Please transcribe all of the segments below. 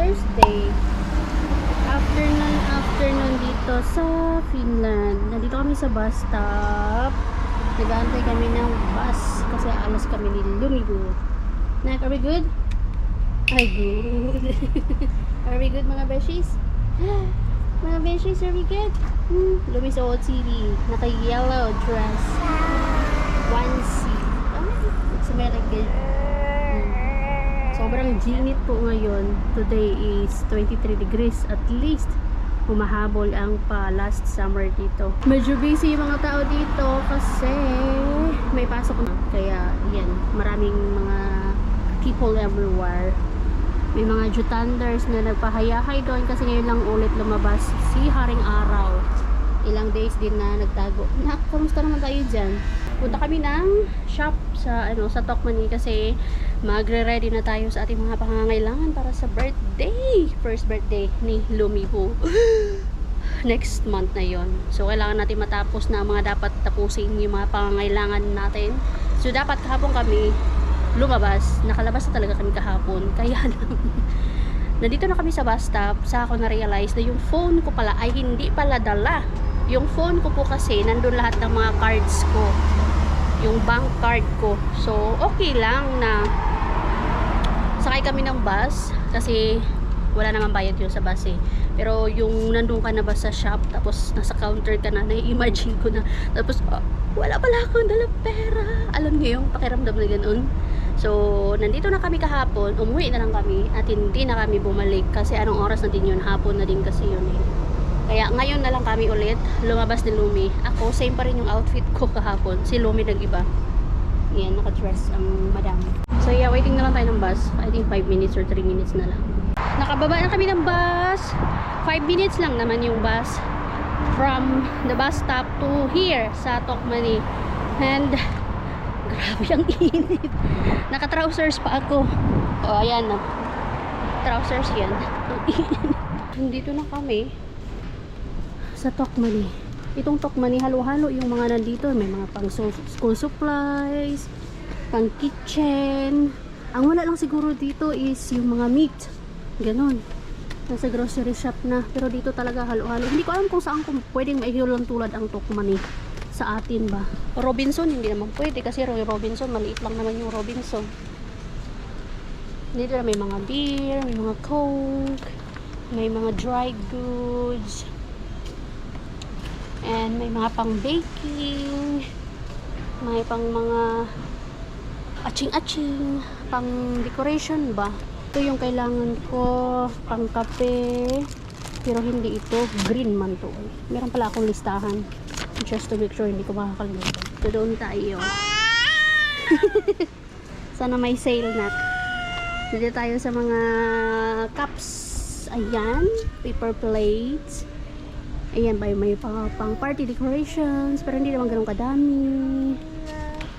Thursday. Afternoon dito sa Finland. Nandito kami sa bus stop. Nag-aantay kami ng bus kasi alas kami ni Lumigo. Nak, are we good? Ay, good. Are we good mga beshies? Mga beshies, are we good? Lumi sa old CD. Naka-yellow dress. Onesie. It's very good. Sobrang ginit po ngayon. Today is 23 degrees at least. Humahabol ang pa last summer dito. Medyo busy yung mga tao dito kasi may pasok na. Kaya yan, maraming mga people everywhere. May mga jutanders na nagpahayahay doon kasi ngayon lang ulit lumabas si Haring Araw. Ilang days din na nagtago. Nak, kamusta naman tayo dyan? Punta kami ng shop sa Tokmanni kasi magre-ready na tayo sa ating mga pangangailangan para sa birthday. First birthday ni Lumibo. Next month na yon. So kailangan natin matapos na ang mga dapat tapusin yung mga pangangailangan natin. So dapat kahapon kami lumabas. Nakalabas na talaga kami kahapon. Kaya lang nandito na kami sa bus stop. Sa ako na-realize na yung phone ko pala ay hindi pala dala. Yung phone ko po kasi nandun lahat ng mga cards ko. Yung bank card ko. So okay lang na sakay kami ng bus kasi wala naman bayad yun sa bus eh. Pero yung nandun ka na ba sa shop tapos nasa counter ka na, nai-imagine ko na tapos wala pala akong dalang pera. Alam niyo yung pakiramdam na ganoon. So nandito na kami kahapon, umuwi na lang kami at hindi na kami bumalik kasi anong oras na din yun, hapon na din kasi yun eh. Kaya ngayon na lang kami ulit lumabas ni Lumi. Ako same pa rin yung outfit ko kahapon. Si Lumi nag-iba. Yan, naka-dress ang madam. So yeah, waiting na lang tayo ng bus. I think 5 minutes or 3 minutes na lang. Nakababa na kami ng bus. 5 minutes lang naman yung bus from the bus stop to here sa Tokmanni. And grabe ang init. Naka-trousers pa ako. O ayan na. Trousers yan. Nandito na kami sa Tokmanni. Itong Tokmanni, halo-halo yung mga nandito. May mga pang school supplies, pang kitchen. Ang wala lang siguro dito is yung mga meat. Ganon. Nasa grocery shop na. Pero dito talaga halo-halo. Hindi ko alam kung saan kung pwedeng maihilang tulad ang Tokmanni sa atin ba. Robinson, hindi naman pwede kasi Robinson, maliit lang naman yung Robinson. Dito na may mga beer, may mga coke, may mga dry goods, and may mga pang baking, may pang mga aching-aching, pang decoration ba. Ito yung kailangan ko, pang kape, pero hindi ito, green man to. Meron pala akong listahan just to make sure hindi ko makakalimutan. So doon tayo. Sana may sale na. Dito tayo sa mga cups. Ayan, paper plates. Ayan, may pang party decorations, pero hindi naman ganun kadami.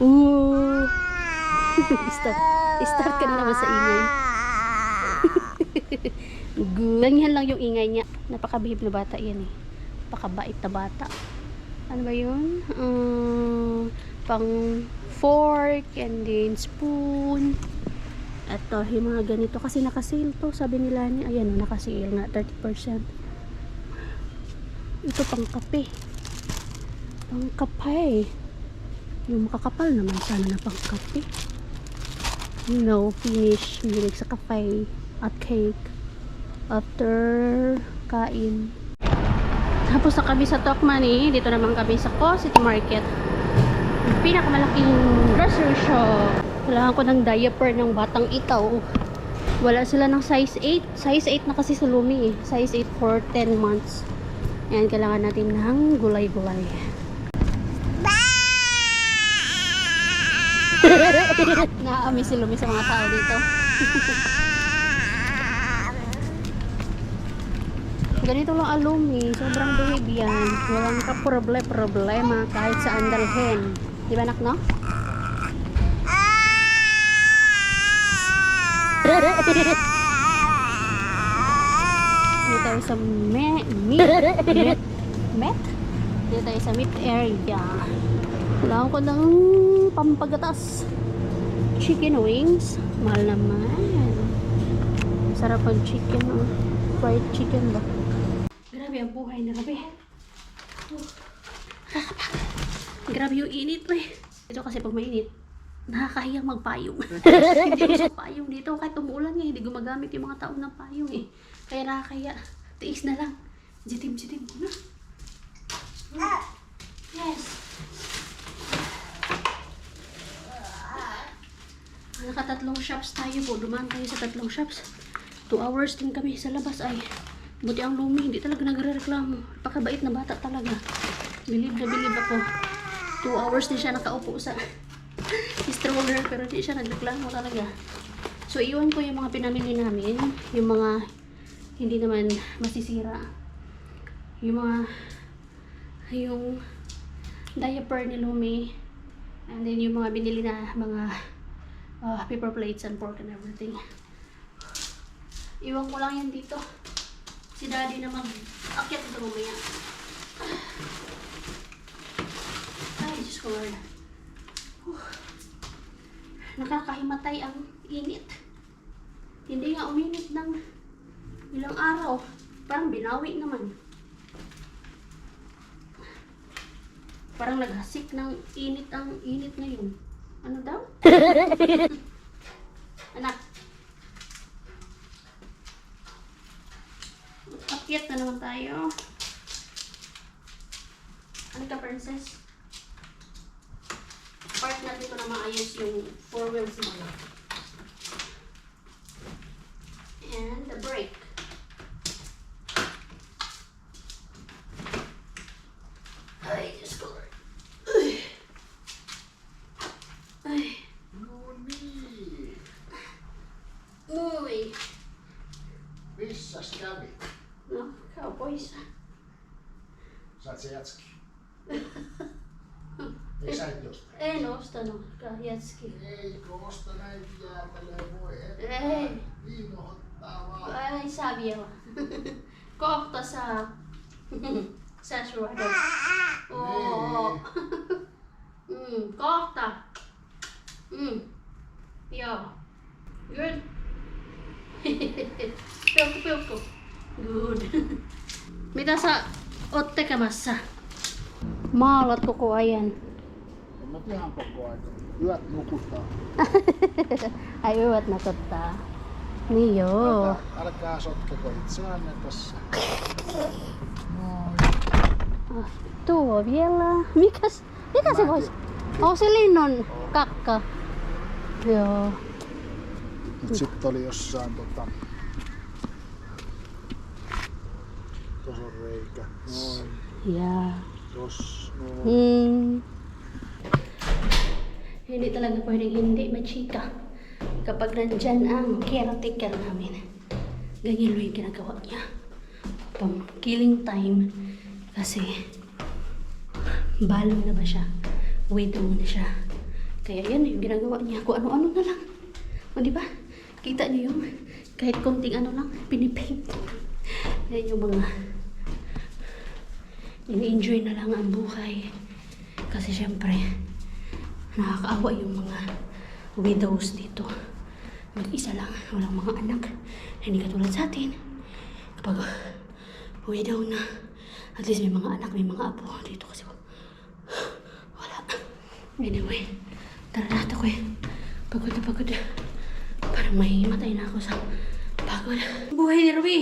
Ooh. Start ka na naman sa ingay. Good. Ganyan lang yung ingay niya. Napakabihib na bata yan eh. Napakabait na bata. Ano ba yun? Pang fork and then spoon. Ito, yung mga ganito. Kasi nakasale to. Sabi nila niya, ayan, nakasale nga, 30%. Ito pang kape. Pang kape. Yung makakapal naman sana na pang kape. You know, finish. Milig sa kape at cake. After kain. Tapos na kami sa Tokmanni. Dito naman kami sa Ko City Market. Yung pinakamalaking grocery shop. Kailangan ko ng diaper ng batang itaw. Wala sila ng size 8. Size 8 na kasi sa Lumi eh. Size 8 for 10 months. Ayan, kailangan natin ng gulay-gulay. Naaamis si Lumi sa mga tao dito. Ganito lang ang Lumi. Sobrang behave yan. Walang ka-problema kahit sa andalhin. Di ba, nak, no? Dito tayo sa meat. Dito tayo sa meat area. Kailangan ko ng pampagatas. Chicken wings. Mahal naman. Sarap ang chicken, oh. Fried chicken ba? Grabe ang buhay na gabi. Grabe yung init, eh. Dito kasi pag mainit, nakakahiyang magpayong. Hindi ko sa payong dito. Kahit umuulan nga, hindi gumagamit yung mga tao ng payong, eh. Kaya nakakahiya. Tiis na lang. Jitim-jitim ko na. Yes. Nakatatlong shops tayo po. Dumaan tayo sa tatlong shops. 2 hours din kami sa labas ay. Buti ang Lumi, hindi talaga nagre-reklamo. Pakabait na bata talaga. Bilib na bilib ako. 2 hours din siya nakaupo sa stroller pero hindi siya nagreklamo talaga. So iwan ko yung mga pinamili namin. Yung mga hindi naman masisira. Yung diaper ni Lumi. And then yung mga binili na mga paper plates and pork and everything. Iwan ko lang yan dito. Si Daddy na mag-akyat dito mamaya. Ay, Diyos ko Lord. Nakakahimatay ang init. Hindi nga uminit ng ilang araw. Parang binawi naman. Parang naghasik ng init ang init ngayon. Ano daw? Anak. Akyat na naman tayo. Ano ka, princess? Part natin ko na maayos yung 4 wheels mo. And the brake. Ay, Diyos ko. Ay. Uy. Missäs kävi? No, kaupoissa. Sait se jätski? Eikö sä et josta? En ostanut jatski. Eikö osta näitä jäätelöä voi? Ei. Innohottaa vaan. Ei saa vielä. Kohta saa. Sä suohdot. Oo. Kohta. Joo. Good. Peukku. Good. Mitä sä oot tekemässä? Maalat koko ajan. En mä ihan koko ajan. Yöt nukuttaa. Ai yöt nakottaa. Niin joo. Älkää sotkeko itseänne tässä. Noin. Tuo vielä. Mikä se vois? Se linnun kakka. Joo. Nyt sit oli jossain Tos on reikä. Noin. Yeah. Tos. Noin. Hindi talaga pwedeng hindi machika kapag nandyan ang caretaker namin. Ganyan lo yung ginagawa niya. Pang killing time. Kasi balong na ba siya? Widow na siya. Kaya yan yung ginagawa niya. Kung ano-ano na lang. O diba? Kita niyo yung kahit konting ano lang, pinipaint. Yan yung mga in-enjoy na lang ang buhay. Kasi syempre, nakakaawa yung mga widows dito. Mag-isa lang, walang mga anak. Hindi katulad sa atin. Kapag widow na, at least may mga anak, may mga apo dito kasi wala. Anyway, tara na ako eh. Pagod na pagod. Parang mahimatay na ako sa pagod. Buhay ni Ruby.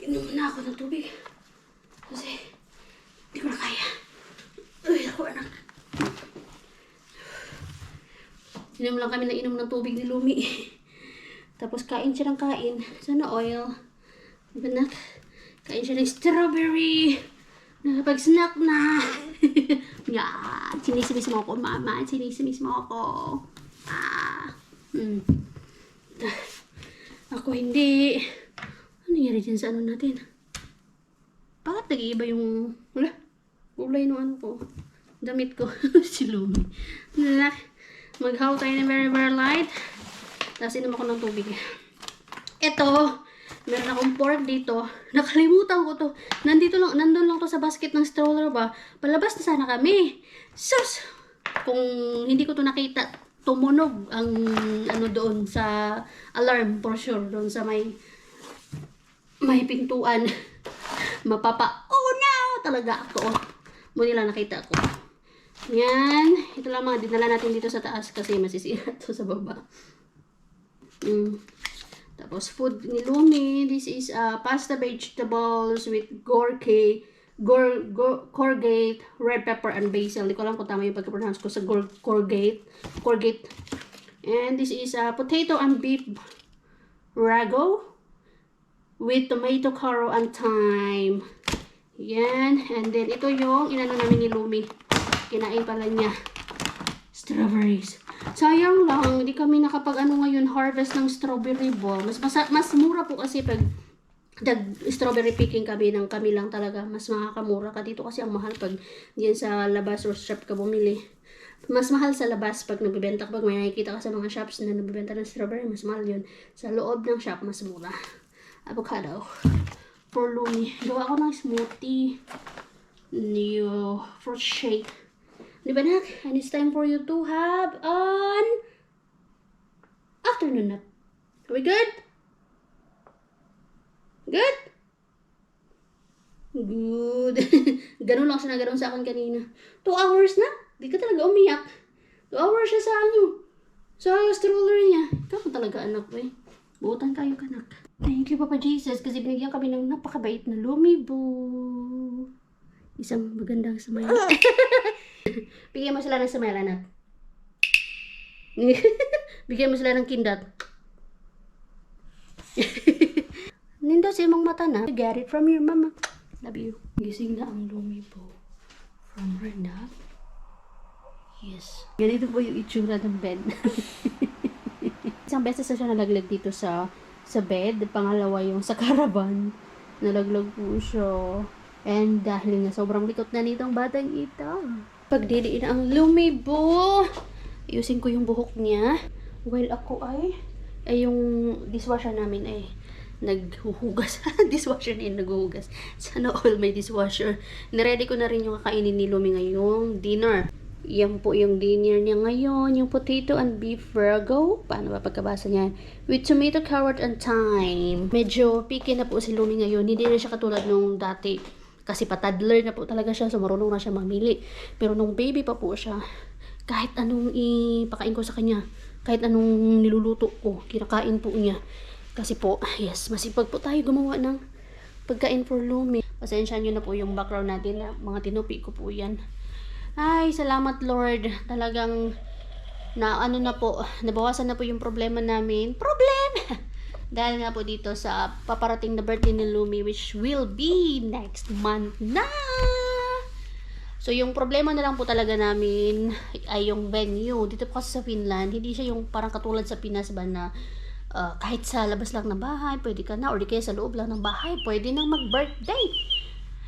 Inom na ako ng tubig. Kasi hindi ko na kaya. Uy, ako anak. Inom lang kami ng inom ng tubig ni Lumi. Tapos kain siya ng kain. Sana oil. Banak. Kain siya ng strawberry. Nakapag-snack na. Nga, sinisimis mo ako, mama. Sinisimis mo ako. Ako hindi. Ano nangyari dyan sa ano natin? Bakit nag-iiba yung... Wala. Kulay nung ano ko. Damit ko. Si Lumi. Mag-how tayo ng very very light. Tapos inom ako ng tubig. Ito. Meron akong pork dito. Nakalimutan ko to. Nandun lang to sa basket ng stroller ba. Palabas na sana kami. Sus! Kung hindi ko to nakita tumunog ang ano doon sa alarm for sure doon sa may pintuan. Oh no! Talaga ako. Muli lang nakita ko. Yan. Ito lang mga dinala natin dito sa taas kasi masisira to sa baba. Tapos food ni Lumi. This is pasta vegetables with Corgate, red pepper, and basil. Hindi ko alam kung tama yung pagka-pronounce ko sa Corgate. And this is potato and beef ragu with tomato, carrot, and thyme. Yan. And then, ito yung inano namin ni Lumi. Kinain pala niya. Strawberries. Sayang lang, hindi kami nakapag-ano ngayon, harvest ng strawberry ball. Mas mura po kasi pag strawberry picking kami lang talaga. Mas makakamura ka dito kasi ang mahal pag diyan sa labas or shop ka bumili. Mas mahal sa labas pag nagbebenta, pag may nakikita ka sa mga shops na nagbebenta ng strawberry, mas mahal yun. Sa loob ng shop, mas mura. Avocado. For Lumi. Gawa ko ng smoothie. New fruit shake. Diba nak? And it's time for you to have an afternoon nap. Are we good? Good? Good. Ganun lang siya na ganun sa akin kanina. 2 hours na? Di ka talaga umiyak. 2 hours siya sa sa stroller niya. Ikaw talaga anak ko eh. Buutan kayo kanak. Thank you Papa Jesus kasi binigyan kami ng napakabait na Lumibo. Isang magandang smile. Bigyan mo sila ng smile anak. Bigyan mo sila ng kindat. Nindo sa imong mata na. You get it from your mama. Love you. Gising na ang Lumibo from her nap. Yes. Ganito po yung itsura ng bed. Isang beses na siya nalaglag dito sa bed. Pangalawa yung sa caravan. Nalaglag po siya. And dahil nga sobrang likot na nitong batang ito. Pagdiliin ang Lumibo. Ayusin ko yung buhok niya. While ako ay yung dishwasher namin ay naghuhugas. Dishwasher na yung naghuhugas. Sana all may dishwasher. Niready ko na rin yung kakainin ni Lumi ngayong dinner. Yan po yung dinner niya ngayon. Yung potato and beef ragu. Paano ba pagkabasa niya? With tomato, carrot, and thyme. Medyo picky na po si Lumi ngayon. Hindi na siya katulad nung dati. Kasi pa-toddler na po talaga siya. So marunong na siya mamili. Pero nung baby pa po siya, kahit anong ipakain ko sa kanya, kahit anong niluluto ko, kinakain po niya. Kasi po, yes, masipag po tayo gumawa ng pagkain for Lumi. Pasensya nyo na po yung background natin. Mga tinupi ko po yan. Ay, salamat Lord. Talagang nabawasan na po yung problema namin. Dahil nga po dito sa paparating na birthday ni Lumi, which will be next month na. So, yung problema na lang po talaga namin ay yung venue. Dito po kasi sa Finland, hindi siya yung parang katulad sa Pinas ba na kahit sa labas lang ng bahay, pwede ka na. Or di kaya sa loob lang ng bahay, pwede nang mag-birthday.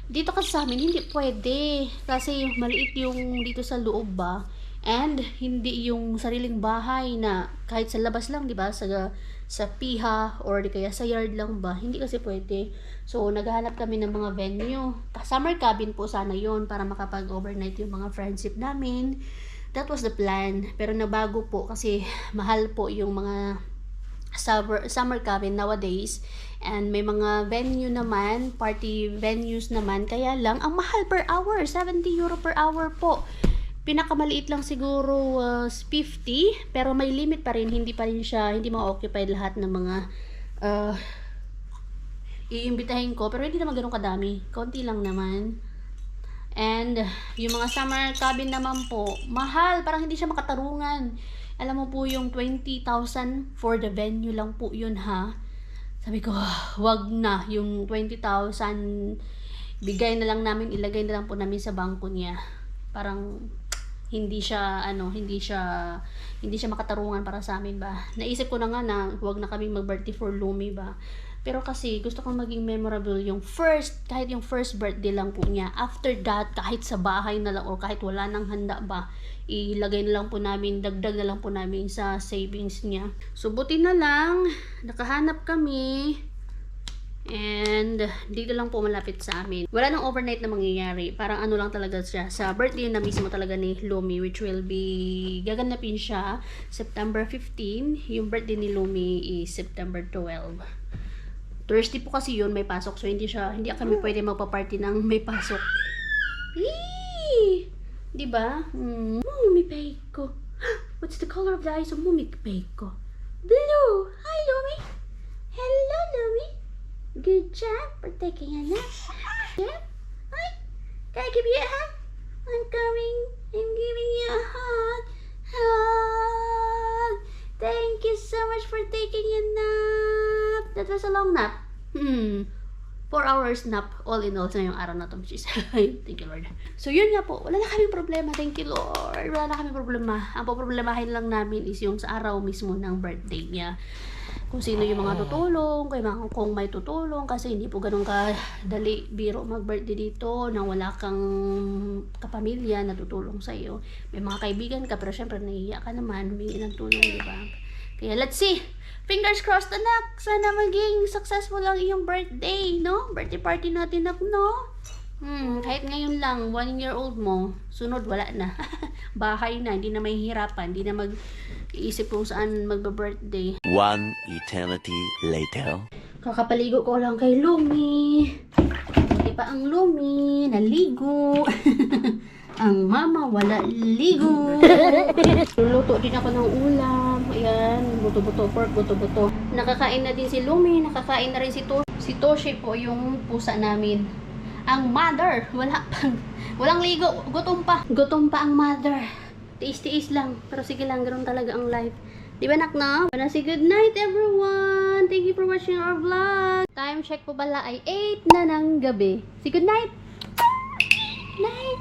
Dito kasi sa amin, hindi pwede. Kasi maliit yung dito sa loob ba. And hindi yung sariling bahay na kahit sa labas lang, di ba? Sa piha or di kaya sa yard lang ba. Hindi kasi pwede. So, naghahanap kami ng mga venue. Summer cabin po sana yon para makapag-overnight yung mga friendship namin. That was the plan. Pero nabago po kasi mahal po yung mga summer cabin nowadays. And may mga venue naman, party venues naman. Kaya lang, ang mahal per hour. 70 euro per hour po. Pinakamaliit lang siguro 50. Pero may limit pa rin. Hindi ma-occupied lahat ng mga iimbitahin ko. Pero hindi naman ganun kadami. Konti lang naman. And yung mga summer cabin naman po, mahal. Parang hindi siya makatarungan. Alam mo po yung 20,000 for the venue lang po yun ha. Sabi ko, wag na. Yung 20,000, bigay na lang namin, ilagay na lang po namin sa bangko niya. Parang, hindi siya makatarungan para sa amin ba. Naisip ko na nga na, wag na kaming mag-birthday for Lumi ba. Pero kasi, gusto kong maging memorable yung kahit yung first birthday lang po niya. After that, kahit sa bahay na lang, o kahit wala nang handa ba, ilagay na lang po namin, dagdag na lang po namin sa savings niya. So, buti na lang, nakahanap kami And dito lang po malapit sa amin. Wala nang overnight na mangyayari. Parang ano lang talaga siya. Sa birthday na mismo talaga ni Lumi, which will be, gaganapin siya September 15. Yung birthday ni Lumi is September 12. Thursday po kasi yun, may pasok. So hindi kami pwede magpa-party ng may pasok. Eee! Diba? Mumi Peiko. What's the color of the eyes of Mumi Peiko? Blue! Hi, Lumi! Hello, Lumi! Good job for taking a nap. Yep. Hi. Can I give you a hug? I'm coming. I'm giving you a hug. Hug. Thank you so much for taking a nap. That was a long nap. 4 hours nap all in all sa yung araw na to. Thank you, Lord. So, yun nga po. Wala na kaming problema. Thank you, Lord. Wala na kaming problema. Ang poproblemahin lang namin is yung sa araw mismo ng birthday niya. Kung sino yung mga tutulong, kung may tutulong, kasi hindi po ganun kadali biro mag-birthday dito nang wala kang kapamilya na tutulong sa iyo. May mga kaibigan ka, pero syempre nahihiya ka naman, humingi ng tulong, di ba? Kaya let's see! Fingers crossed, anak! Sana maging successful ang iyong birthday, no? Birthday party natin, no? Kahit ngayon lang, 1-year-old mo, sunod wala na. Bahay na, hindi na mahihirapan, hindi na mag-iisip kung saan magba-birthday. One eternity later. Kakapaligo ko lang kay Lumi. Buti pa ang Lumi, naligo. Ang mama, wala ligo. Luluto din ako ng ulam. Ayan, buto-buto, pork, buto-buto. Nakakain na din si Lumi, nakakain na rin si Toshi. Si Toshi po yung pusa namin. Ang mother, walang ligo, gutom pa. Gutom pa ang mother. Tiis-tiis lang, pero sige lang, ganoon talaga ang life. Di ba, nak, na? Wanna say good night, everyone. Thank you for watching our vlog. Time check po pala ay 8 na ng gabi. Say good night. Night.